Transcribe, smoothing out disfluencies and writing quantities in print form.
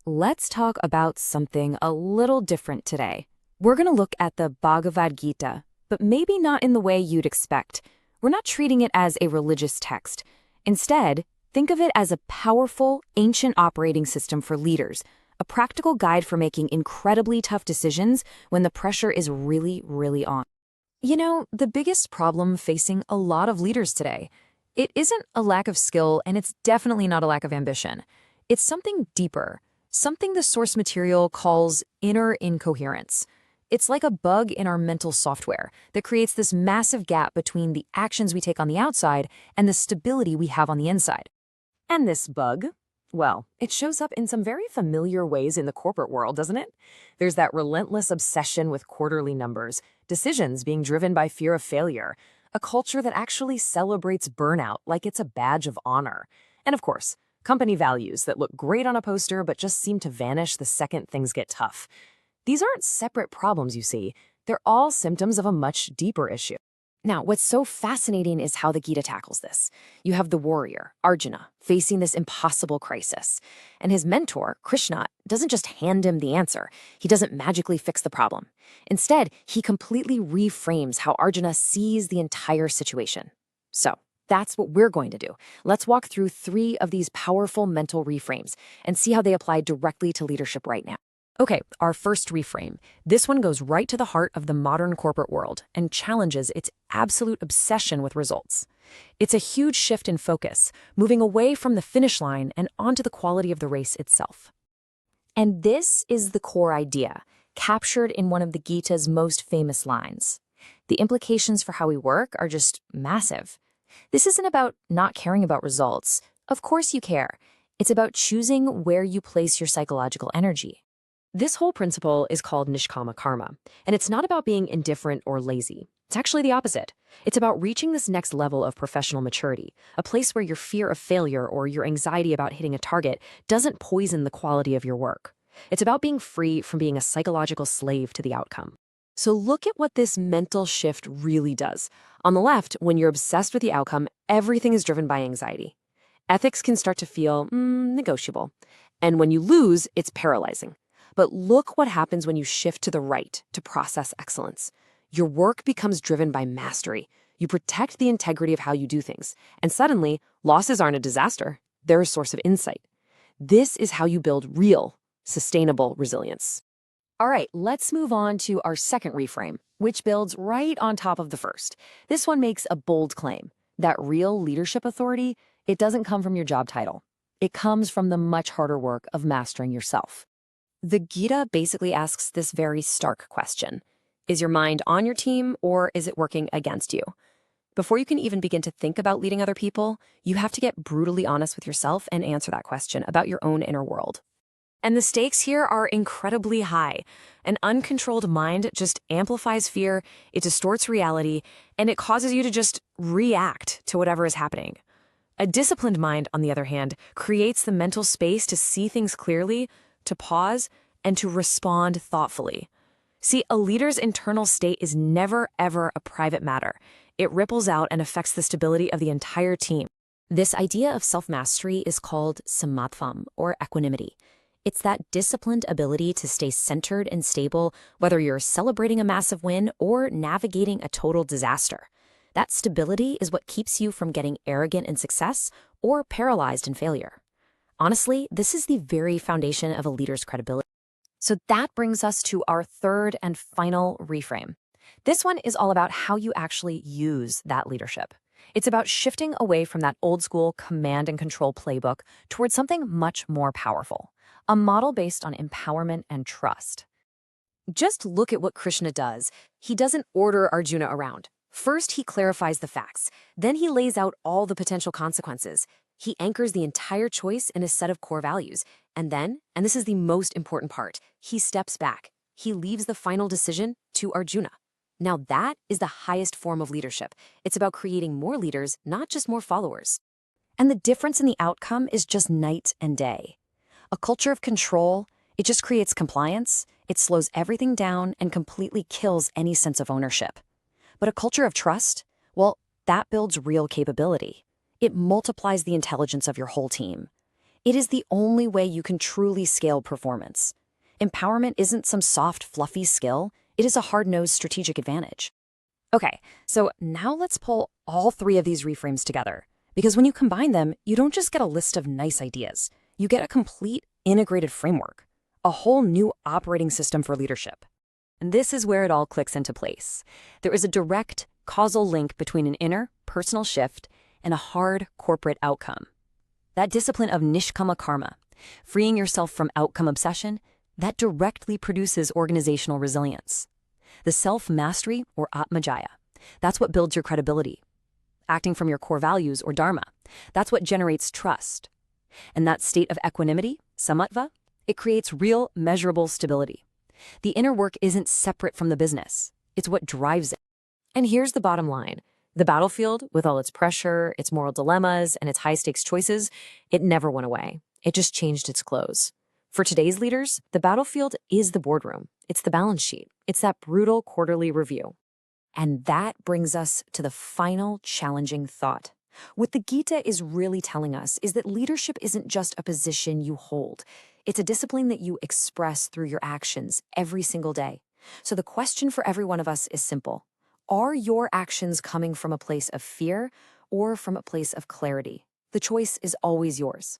let's talk about something a little different today. We're going to look at the Bhagavad Gita, but maybe not in the way you'd expect. We're not treating it as a religious text. Instead, think of it as a powerful, ancient operating system for leaders, a practical guide for making incredibly tough decisions when the pressure is really, really on. The biggest problem facing a lot of leaders today, it isn't a lack of skill, and it's definitely not a lack of ambition. It's something deeper, something the source material calls inner incoherence. It's like a bug in our mental software that creates this massive gap between the actions we take on the outside and the stability we have on the inside. And this bug, well, it shows up in some very familiar ways in the corporate world, doesn't it? There's that relentless obsession with quarterly numbers, decisions being driven by fear of failure, a culture that actually celebrates burnout like it's a badge of honor. And of course, company values that look great on a poster but just seem to vanish the second things get tough. These aren't separate problems, you see. They're all symptoms of a much deeper issue. Now, what's so fascinating is how the Gita tackles this. You have the warrior, Arjuna, facing this impossible crisis. And his mentor, Krishna, doesn't just hand him the answer. He doesn't magically fix the problem. Instead, he completely reframes how Arjuna sees the entire situation. So, that's what we're going to do. Let's walk through 3 of these powerful mental reframes and see how they apply directly to leadership right now. Okay, our first reframe. This one goes right to the heart of the modern corporate world and challenges its absolute obsession with results. It's a huge shift in focus, moving away from the finish line and onto the quality of the race itself. And this is the core idea, captured in one of the Gita's most famous lines. The implications for how we work are just massive. This isn't about not caring about results. Of course you care. It's about choosing where you place your psychological energy. This whole principle is called nishkama karma, and it's not about being indifferent or lazy. It's actually the opposite. It's about reaching this next level of professional maturity, a place where your fear of failure or your anxiety about hitting a target doesn't poison the quality of your work. It's about being free from being a psychological slave to the outcome. So look at what this mental shift really does. On the left, when you're obsessed with the outcome, everything is driven by anxiety. Ethics can start to feel negotiable. And when you lose, it's paralyzing. But look what happens when you shift to the right, to process excellence. Your work becomes driven by mastery. You protect the integrity of how you do things. And suddenly, losses aren't a disaster. They're a source of insight. This is how you build real, sustainable resilience. All right, let's move on to our second reframe, which builds right on top of the first. This one makes a bold claim that real leadership authority, it doesn't come from your job title. It comes from the much harder work of mastering yourself. The Gita basically asks this very stark question. Is your mind on your team, or is it working against you? Before you can even begin to think about leading other people, you have to get brutally honest with yourself and answer that question about your own inner world. And the stakes here are incredibly high. An uncontrolled mind just amplifies fear, it distorts reality, and it causes you to just react to whatever is happening. A disciplined mind, on the other hand, creates the mental space to see things clearly, to pause, and to respond thoughtfully. See, a leader's internal state is never, ever a private matter. It ripples out and affects the stability of the entire team. This idea of self-mastery is called samatvam, or equanimity. It's that disciplined ability to stay centered and stable, whether you're celebrating a massive win or navigating a total disaster. That stability is what keeps you from getting arrogant in success or paralyzed in failure. Honestly, this is the very foundation of a leader's credibility. So that brings us to our third and final reframe. This one is all about how you actually use that leadership. It's about shifting away from that old school command and control playbook towards something much more powerful, a model based on empowerment and trust. Just look at what Krishna does. He doesn't order Arjuna around. First, he clarifies the facts. Then he lays out all the potential consequences. He anchors the entire choice in a set of core values. And then, and this is the most important part, he steps back. He leaves the final decision to Arjuna. Now that is the highest form of leadership. It's about creating more leaders, not just more followers. And the difference in the outcome is just night and day. A culture of control, it just creates compliance, it slows everything down and completely kills any sense of ownership. But a culture of trust, well, that builds real capability. It multiplies the intelligence of your whole team. It is the only way you can truly scale performance. Empowerment isn't some soft, fluffy skill. It is a hard-nosed strategic advantage. Okay, so now let's pull all three of these reframes together. Because when you combine them, you don't just get a list of nice ideas. You get a complete, integrated framework, a whole new operating system for leadership. And this is where it all clicks into place. There is a direct, causal link between an inner, personal shift and a hard, corporate outcome. That discipline of nishkama karma, freeing yourself from outcome obsession, that directly produces organizational resilience. The self-mastery, or atmajaya, that's what builds your credibility. Acting from your core values, or dharma, that's what generates trust. And that state of equanimity, samatva, it creates real, measurable stability. The inner work isn't separate from the business. It's what drives it. And here's the bottom line. The battlefield, with all its pressure, its moral dilemmas, and its high-stakes choices, it never went away. It just changed its clothes. For today's leaders, the battlefield is the boardroom. It's the balance sheet. It's that brutal quarterly review. And that brings us to the final challenging thought. What the Gita is really telling us is that leadership isn't just a position you hold. It's a discipline that you express through your actions every single day. So the question for every one of us is simple. Are your actions coming from a place of fear or from a place of clarity? The choice is always yours.